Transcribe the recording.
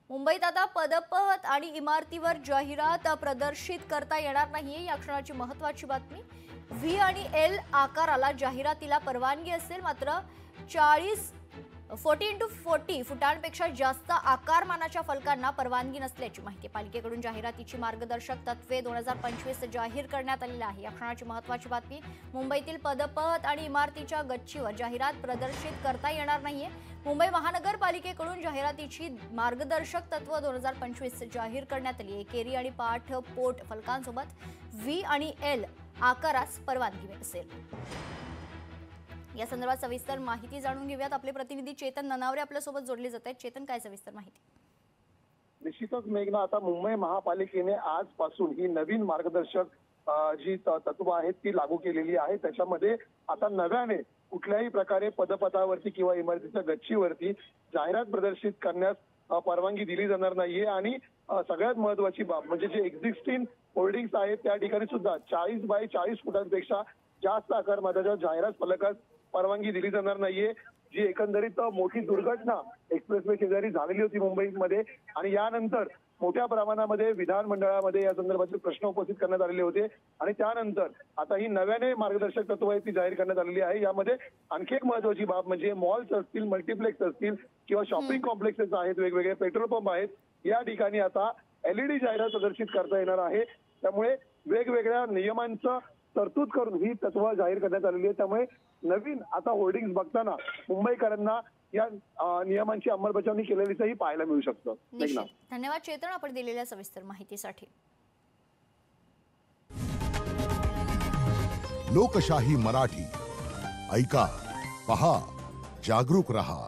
मुंबईत आता पदपथ आणि इमारतीवर जाहिरात प्रदर्शित करता येणार नाहीये। या क्षणाची महत्त्वाची बातमी। व्ही आणि एल आकाराला जाहिरातीला परवानगी असेल, मात्र 40x40 फुटांपेक्षा जास्त आकारमानाच्या फलकांना परवानगी नसल्याची माहिती। पालिकेकडून जाहिरातीची मार्गदर्शक तत्त्वे 2025 जाहीर करण्यात आलेली आहे। या क्षणाची महत्त्वाची बातमी। मुंबईतील पदपथ आणि इमारतीच्या गच्चीवर जाहिरात प्रदर्शित करता येणार नाहीये। मुंबई महानगरपालिकेकडून जाहिरातीची मार्गदर्शक तत्त्व 2025 जाहीर करण्यात आली आहे। केरी आणि पाठ पोट फलकांसोबत व्ही आणि एल आकारास परवानगी असेल। या संदर्भात सविस्तर माहिती जाणून घेऊयात। आपले प्रतिनिधी चेतन ननावरे आपल्या सोबत जोडले जात आहेत। चेतन, काय सविस्तर माहिती? निश्चितच मेघना, आता मुंबई महापालिकेने आजपासून ही नवीन मार्गदर्शक जी तत्व आहेत ती लागू केलेली आहे। त्याच्यामध्ये आता नव्याने कुठल्याही प्रकारे पदपथावरती किंवा इमारतीच्या गच्चीवरती जाहिरात प्रदर्शित करण्यास परवानगी दिली जाणार नाहीये। आणि सगळ्यात महत्त्वाची बाब म्हणजे जे एक्झिस्टिंग होर्डिंग्स आहेत त्या ठिकाणी सुद्धा 40x40 फुटांपेक्षा जास्त आकारमानाच्या जाहिरात फलकास परवानगी दिली जाणार नाहीये। जी एकंदरीत मोठी दुर्घटना एक्सप्रेसवे शेजारी झालेली होती मुंबईमध्ये, आणि यानंतर मोठ्या प्रमाणामध्ये विधानमंडळामध्ये या संदर्भातील प्रश्न उपस्थित करण्यात आलेले होते। आणि त्यानंतर आता ही नव्याने मार्गदर्शक तत्व आहे ती जाहीर करण्यात आलेली आहे। यामध्ये आणखी एक महत्त्वाची बाब म्हणजे मॉल्स असतील, मल्टिप्लेक्स असतील किंवा शॉपिंग कॉम्प्लेक्सेस आहेत, वेगवेगळे पेट्रोल पंप आहेत, या ठिकाणी आता LED जाहिरात प्रदर्शित करता येणार आहे। त्यामुळे वेगवेगळ्या नियमांचं तरतूद करून ही तत्व जाहीर करण्यात आलेली आहे। त्यामुळे नवीन आता होर्डिंग्स बघताना मुंबईकरांना या नियमांची अंमलबजावणी केलेलीही पाहायला मिळू शकतं। धन्यवाद चेतन, आपण दिलेल्या सविस्तर माहितीसाठी। लोकशाही मराठी ऐका, पहा, जागरूक रहा।